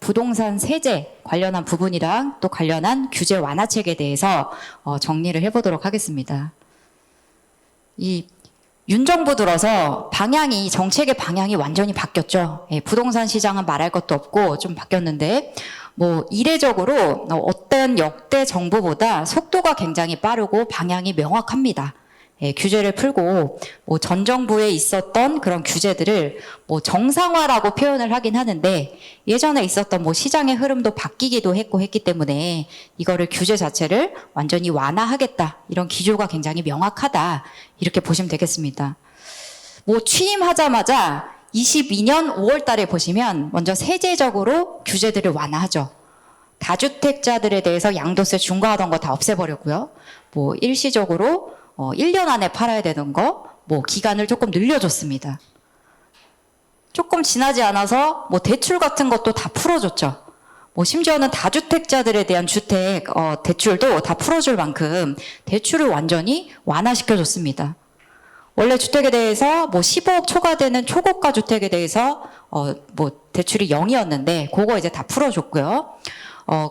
부동산 세제 관련한 부분이랑 또 관련한 규제 완화책에 대해서 정리를 해보도록 하겠습니다. 이 윤 정부 들어서 정책의 방향이 완전히 바뀌었죠. 예, 부동산 시장은 말할 것도 없고 좀 바뀌었는데, 이례적으로 어떤 역대 정부보다 속도가 굉장히 빠르고 방향이 명확합니다. 예, 규제를 풀고 전 정부에 있었던 그런 규제들을 정상화라고 표현을 하긴 하는데, 예전에 있었던 시장의 흐름도 바뀌기도 했기 때문에 이거를 규제 자체를 완전히 완화하겠다, 이런 기조가 굉장히 명확하다, 이렇게 보시면 되겠습니다. 취임하자마자 22년 5월 달에 보시면 먼저 세제적으로 규제들을 완화하죠. 다주택자들에 대해서 양도세 중과하던 거 다 없애버렸고요. 일시적으로 1년 안에 팔아야 되는 거, 기간을 조금 늘려줬습니다. 조금 지나지 않아서 대출 같은 것도 다 풀어줬죠. 심지어는 다주택자들에 대한 주택 대출도 다 풀어줄 만큼 대출을 완전히 완화시켜줬습니다. 원래 주택에 대해서 15억 초과되는 초고가 주택에 대해서 대출이 0이었는데 그거 이제 다 풀어줬고요.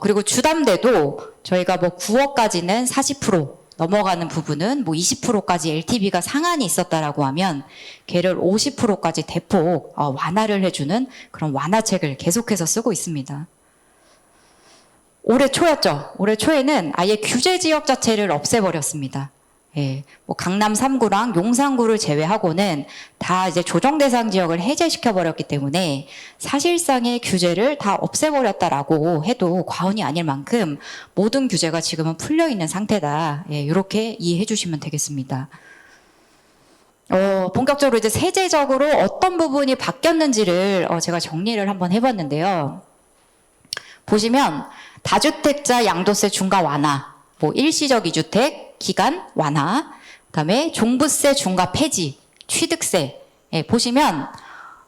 그리고 주담대도 저희가 9억까지는 40%, 넘어가는 부분은 20%까지 LTV가 상한이 있었다라고 하면 걔를 50%까지 대폭 완화를 해주는 그런 완화책을 계속해서 쓰고 있습니다. 올해 초였죠. 올해 초에는 아예 규제 지역 자체를 없애버렸습니다. 예, 강남 3구랑 용산구를 제외하고는 다 이제 조정 대상 지역을 해제시켜 버렸기 때문에 사실상의 규제를 다 없애버렸다라고 해도 과언이 아닐 만큼 모든 규제가 지금은 풀려 있는 상태다. 예, 이렇게 이해해 주시면 되겠습니다. 본격적으로 이제 세제적으로 어떤 부분이 바뀌었는지를 제가 정리를 한번 해봤는데요. 보시면 다주택자 양도세 중과 완화, 일시적 2주택 기간 완화, 그다음에 종부세 중과 폐지, 취득세. 예, 보시면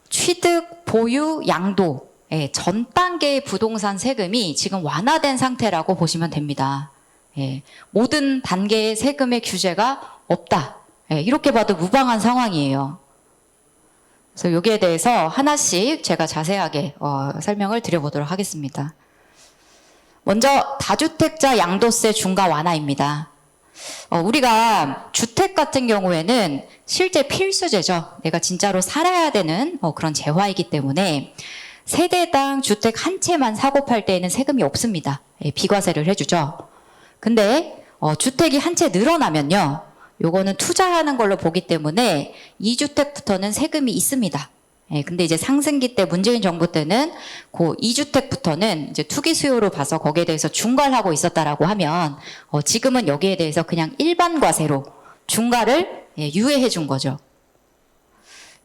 취득, 보유, 양도 전 단계의 부동산 세금이 지금 완화된 상태라고 보시면 됩니다. 예, 모든 단계의 세금의 규제가 없다. 예, 이렇게 봐도 무방한 상황이에요. 그래서 여기에 대해서 하나씩 제가 자세하게 설명을 드려보도록 하겠습니다. 먼저 다주택자 양도세 중과 완화입니다. 우리가 주택 같은 경우에는 실제 필수제죠. 내가 진짜로 살아야 되는 그런 재화이기 때문에 세대당 주택 한 채만 사고 팔 때에는 세금이 없습니다. 비과세를 해주죠. 근데 주택이 한 채 늘어나면요, 요거는 투자하는 걸로 보기 때문에 2주택부터는 세금이 있습니다. 근데 이제 상승기 때 문재인 정부 때는 그 2주택부터는 이제 투기 수요로 봐서 거기에 대해서 중과를 하고 있었다라고 하면 지금은 여기에 대해서 그냥 일반 과세로 중과를 유예해 준 거죠.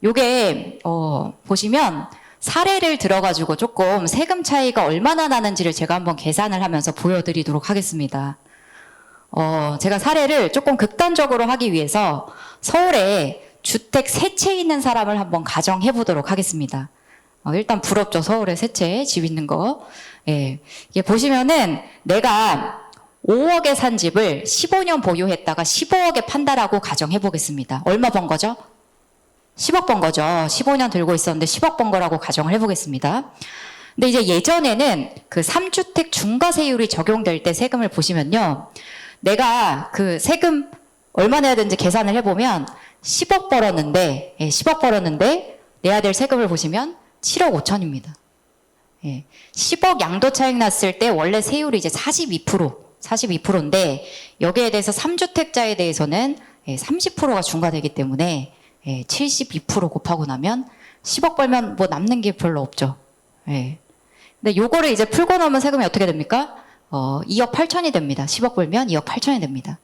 요게 보시면 사례를 들어가지고 조금 세금 차이가 얼마나 나는지를 제가 한번 계산을 하면서 보여드리도록 하겠습니다. 제가 사례를 조금 극단적으로 하기 위해서 서울에 주택 3채 있는 사람을 한번 가정해 보도록 하겠습니다. 일단 부럽죠. 서울에 3채 집 있는 거. 예. 이게 보시면은 내가 5억에 산 집을 15년 보유했다가 15억에 판다라고 가정해 보겠습니다. 얼마 번 거죠? 10억 번 거죠. 15년 들고 있었는데 10억 번 거라고 가정을 해 보겠습니다. 근데 이제 예전에는 그 3주택 중과세율이 적용될 때 세금을 보시면요, 내가 그 세금 얼마 내야 되는지 계산을 해보면 10억 벌었는데, 10억 벌었는데 내야 될 세금을 보시면 7억 5천입니다. 10억 양도 차익 났을 때 원래 세율이 이제 42%인데 여기에 대해서 3주택자에 대해서는 30%가 중과되기 때문에 72% 곱하고 나면 10억 벌면 남는 게 별로 없죠. 근데 요거를 이제 풀고 나면 세금이 어떻게 됩니까? 2억 8천이 됩니다. 10억 벌면 2억 8천이 됩니다.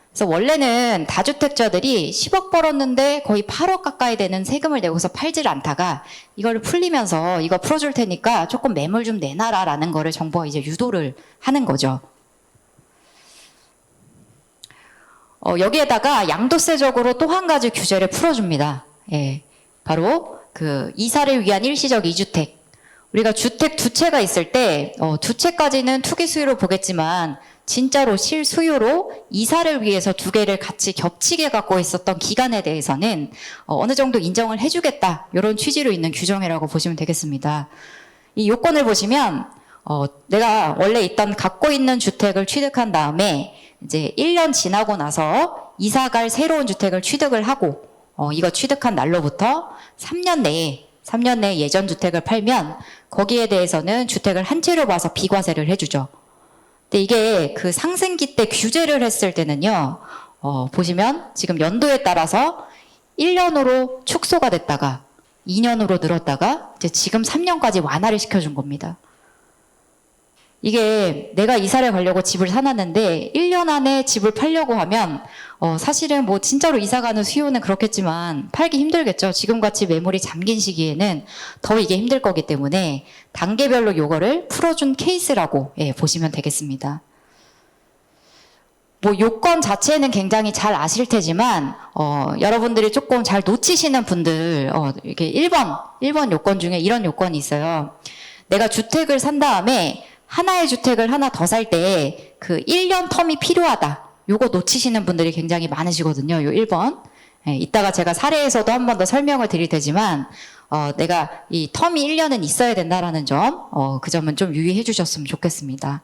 그래서 원래는 다주택자들이 10억 벌었는데 거의 8억 가까이 되는 세금을 내고서 팔질 않다가 이걸 풀리면서 이거 풀어줄 테니까 조금 매물 좀 내놔라라는 거를 정부가 이제 유도를 하는 거죠. 여기에다가 양도세적으로 또 한 가지 규제를 풀어줍니다. 바로 그 이사를 위한 일시적 2주택. 우리가 주택 2채가 있을 때 2채까지는 투기 수요로 보겠지만 진짜로 실수요로 이사를 위해서 2개를 같이 겹치게 갖고 있었던 기간에 대해서는 어느 정도 인정을 해주겠다, 이런 취지로 있는 규정이라고 보시면 되겠습니다. 이 요건을 보시면 내가 원래 갖고 있는 주택을 취득한 다음에 이제 1년 지나고 나서 이사 갈 새로운 주택을 취득을 하고 이거 취득한 날로부터 3년 내에 예전 주택을 팔면 거기에 대해서는 주택을 한 채로 봐서 비과세를 해주죠. 근데 이게 그 상생기 때 규제를 했을 때는요, 보시면 지금 연도에 따라서 1년으로 축소가 됐다가 2년으로 늘었다가 이제 지금 3년까지 완화를 시켜준 겁니다. 이게 내가 이사를 가려고 집을 사놨는데 1년 안에 집을 팔려고 하면 사실은 뭐 진짜로 이사 가는 수요는 그렇겠지만 팔기 힘들겠죠. 지금같이 매물이 잠긴 시기에는 더 이게 힘들 거기 때문에 단계별로 요거를 풀어준 케이스라고 보시면 되겠습니다. 뭐 요건 자체는 굉장히 잘 아실 테지만 여러분들이 조금 잘 놓치시는 분들 이렇게 1번 요건 중에 이런 요건이 있어요. 내가 주택을 산 다음에 하나의 주택을 하나 더 살 때 그 1년 텀이 필요하다. 요거 놓치시는 분들이 굉장히 많으시거든요. 요 1번. 이따가 제가 사례에서도 한 번 더 설명을 드릴 테지만 내가 이 텀이 1년은 있어야 된다라는 점, 그 점은 좀 유의해 주셨으면 좋겠습니다.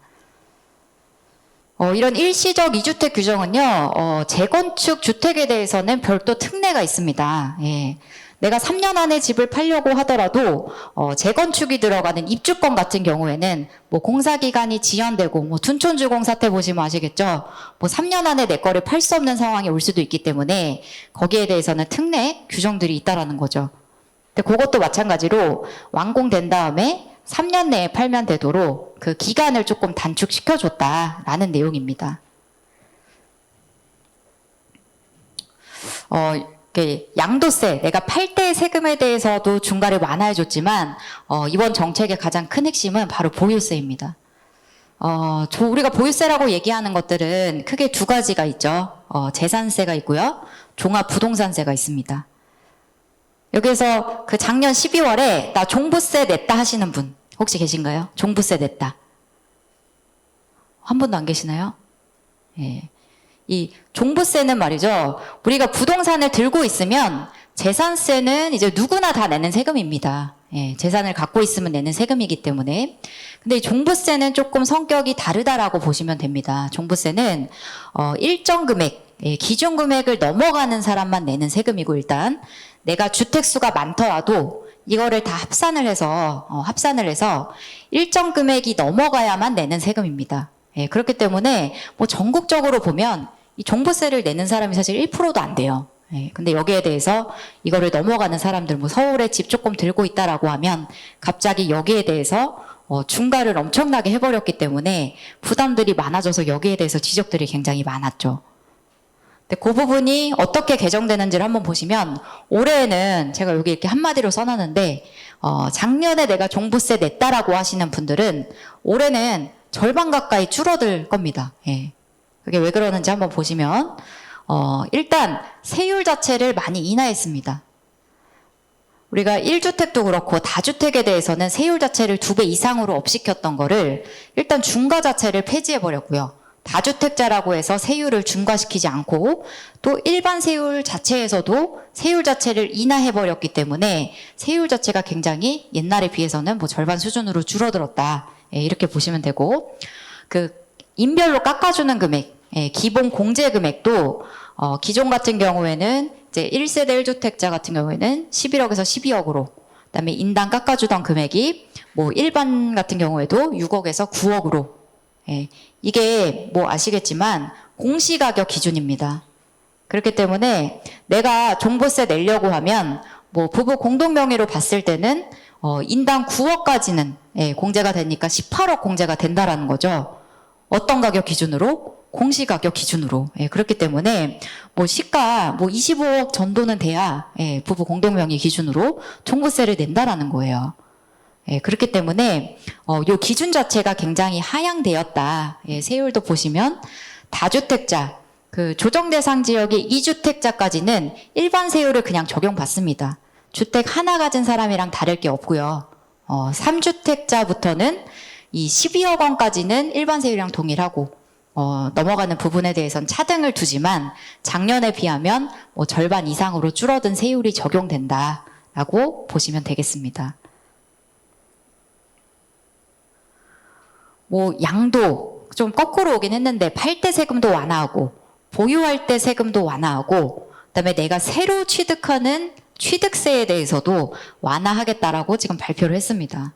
이런 일시적 2주택 규정은요, 재건축 주택에 대해서는 별도 특례가 있습니다. 예. 내가 3년 안에 집을 팔려고 하더라도 재건축이 들어가는 입주권 같은 경우에는 뭐 공사기간이 지연되고 뭐 둔촌주공 사태 보시면 아시겠죠. 뭐 3년 안에 내 거를 팔 수 없는 상황이 올 수도 있기 때문에 거기에 대해서는 특례 규정들이 있다라는 거죠. 근데 그것도 마찬가지로 완공된 다음에 3년 내에 팔면 되도록 그 기간을 조금 단축시켜줬다라는 내용입니다. 양도세, 내가 팔 때 세금에 대해서도 중과를 완화해줬지만 이번 정책의 가장 큰 핵심은 바로 보유세입니다. 우리가 보유세라고 얘기하는 것들은 크게 두 가지가 있죠. 재산세가 있고요. 종합부동산세가 있습니다. 여기서 그 작년 12월에 나 종부세 냈다 하시는 분 혹시 계신가요? 종부세 냈다. 한 분도 안 계시나요? 예. 이 종부세는 말이죠. 우리가 부동산을 들고 있으면 재산세는 이제 누구나 다 내는 세금입니다. 예, 재산을 갖고 있으면 내는 세금이기 때문에. 근데 이 종부세는 조금 성격이 다르다라고 보시면 됩니다. 종부세는 일정 금액, 기준 금액을 넘어가는 사람만 내는 세금이고, 일단 내가 주택수가 많더라도 이거를 다 합산을 해서 일정 금액이 넘어가야만 내는 세금입니다. 예, 그렇기 때문에 뭐 전국적으로 보면 이 종부세를 내는 사람이 사실 1%도 안 돼요. 예, 근데 여기에 대해서 이거를 넘어가는 사람들, 뭐 서울에 집 조금 들고 있다라고 하면 갑자기 여기에 대해서 중과를 엄청나게 해버렸기 때문에 부담들이 많아져서 여기에 대해서 지적들이 굉장히 많았죠. 근데 그 부분이 어떻게 개정되는지를 한번 보시면 올해는 제가 여기 이렇게 한마디로 써놨는데 작년에 내가 종부세 냈다라고 하시는 분들은 올해는 절반 가까이 줄어들 겁니다. 예. 그게 왜 그러는지 한번 보시면 일단 세율 자체를 많이 인하했습니다. 우리가 1주택도 그렇고 다주택에 대해서는 세율 자체를 2배 이상으로 업시켰던 거를 일단 중과 자체를 폐지해버렸고요. 다주택자라고 해서 세율을 중과시키지 않고 또 일반 세율 자체에서도 세율 자체를 인하해버렸기 때문에 세율 자체가 굉장히 옛날에 비해서는 뭐 절반 수준으로 줄어들었다. 예, 이렇게 보시면 되고, 그 인별로 깎아주는 금액, 기본 공제 금액도 기존 같은 경우에는 이제 1세대 1주택자 같은 경우에는 11억에서 12억으로, 그다음에 인당 깎아주던 금액이 뭐 일반 같은 경우에도 6억에서 9억으로, 이게 뭐 아시겠지만 공시가격 기준입니다. 그렇기 때문에 내가 종부세 내려고 하면 뭐 부부 공동 명의로 봤을 때는 인당 9억까지는 공제가 되니까 18억 공제가 된다라는 거죠. 어떤 가격 기준으로? 공시가격 기준으로. 그렇기 때문에 뭐 시가 뭐 25억 정도는 돼야 부부 공동 명의 기준으로 종부세를 낸다라는 거예요. 그렇기 때문에 요 기준 자체가 굉장히 하향되었다. 세율도 보시면 다주택자, 그 조정 대상 지역의 2주택자까지는 일반 세율을 그냥 적용받습니다. 주택 하나 가진 사람이랑 다를 게 없고요. 3주택자부터는 이 12억 원까지는 일반 세율이랑 동일하고 넘어가는 부분에 대해서는 차등을 두지만 작년에 비하면 뭐 절반 이상으로 줄어든 세율이 적용된다라고 보시면 되겠습니다. 뭐 양도 좀 거꾸로 오긴 했는데 팔 때 세금도 완화하고 보유할 때 세금도 완화하고 그다음에 내가 새로 취득하는 취득세에 대해서도 완화하겠다라고 지금 발표를 했습니다.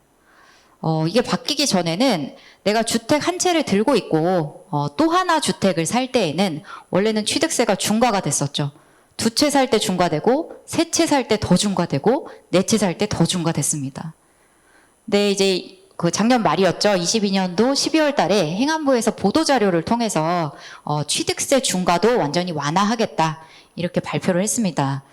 이게 바뀌기 전에는 내가 주택 한 채를 들고 있고 또 하나 주택을 살 때에는 원래는 취득세가 중과가 됐었죠. 두 채 살 때 중과되고 세 채 살 때 더 중과되고 네 채 살 때 더 중과됐습니다. 근데 이제 그 작년 말이었죠. 22년도 12월 달에 행안부에서 보도자료를 통해서 취득세 중과도 완전히 완화하겠다 이렇게 발표를 했습니다.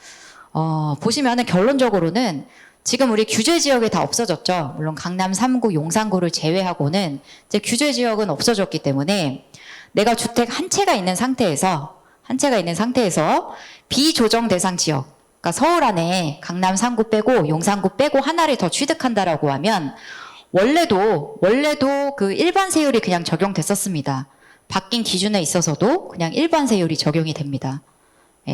보시면은 결론적으로는 지금 우리 규제 지역이 다 없어졌죠. 물론 강남 3구, 용산구를 제외하고는 이제 규제 지역은 없어졌기 때문에 내가 주택 한 채가 있는 상태에서 비조정 대상 지역, 그러니까 서울 안에 강남 3구 빼고 용산구 빼고 하나를 더 취득한다라고 하면 원래도 그 일반 세율이 그냥 적용됐었습니다. 바뀐 기준에 있어서도 그냥 일반 세율이 적용이 됩니다.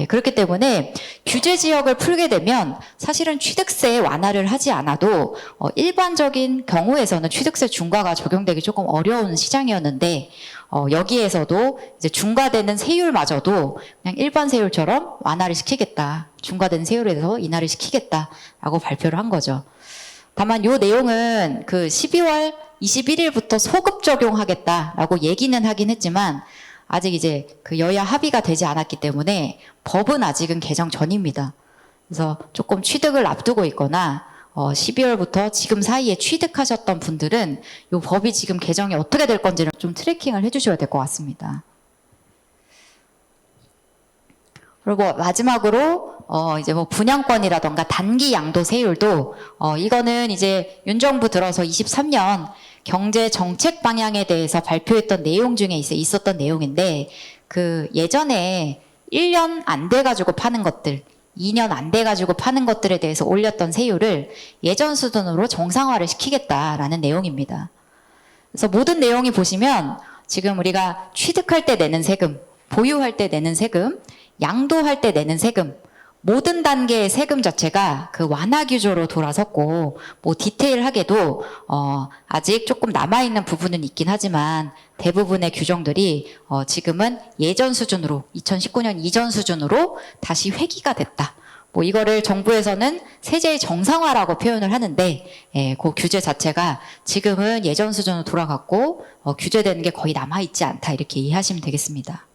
그렇기 때문에 규제 지역을 풀게 되면 사실은 취득세 완화를 하지 않아도 일반적인 경우에서는 취득세 중과가 적용되기 조금 어려운 시장이었는데 여기에서도 이제 중과되는 세율마저도 그냥 일반 세율처럼 완화를 시키겠다. 중과된 세율에 대해서 인하를 시키겠다라고 발표를 한 거죠. 다만 이 내용은 그 12월 21일부터 소급 적용하겠다라고 얘기는 하긴 했지만 아직 이제 그 여야 합의가 되지 않았기 때문에 법은 아직은 개정 전입니다. 그래서 조금 취득을 앞두고 있거나 12월부터 지금 사이에 취득하셨던 분들은 이 법이 지금 개정이 어떻게 될 건지를 좀 트래킹을 해주셔야 될 것 같습니다. 그리고 마지막으로 이제 뭐 분양권이라던가 단기 양도세율도 이거는 이제 윤 정부 들어서 23년 경제 정책 방향에 대해서 발표했던 내용 중에 있었던 내용인데 그 예전에 1년 안 돼가지고 파는 것들 2년 안 돼가지고 파는 것들에 대해서 올렸던 세율을 예전 수준으로 정상화를 시키겠다라는 내용입니다. 그래서 모든 내용이 보시면 지금 우리가 취득할 때 내는 세금, 보유할 때 내는 세금, 양도할 때 내는 세금, 모든 단계의 세금 자체가 그 완화 규조로 돌아섰고 뭐 디테일하게도 아직 조금 남아있는 부분은 있긴 하지만 대부분의 규정들이 지금은 예전 수준으로 2019년 이전 수준으로 다시 회귀가 됐다. 뭐 이거를 정부에서는 세제의 정상화라고 표현을 하는데 그 규제 자체가 지금은 예전 수준으로 돌아갔고 규제되는 게 거의 남아있지 않다 이렇게 이해하시면 되겠습니다.